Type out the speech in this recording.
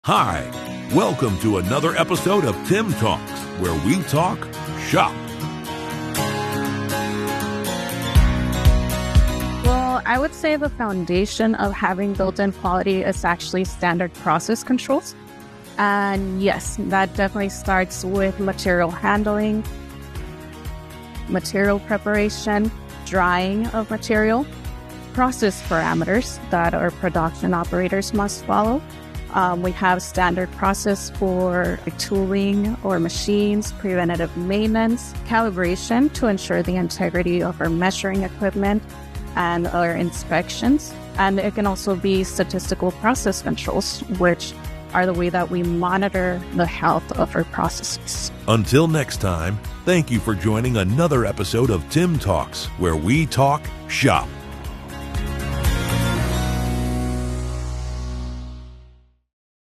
Hi, welcome to another episode of Tim Talks, where we talk shop. Well, I would say the foundation of having built-in quality is actually standard process controls. And yes, that definitely starts with material handling, material preparation, drying of material, process parameters that our production operators must follow. We have standard process for tooling or machines, preventative maintenance, calibration to ensure the integrity of our measuring equipment and our inspections. And it can also be statistical process controls, which are the way that we monitor the health of our processes. Until next time, thank you for joining another episode of Tim Talks, where we talk shop.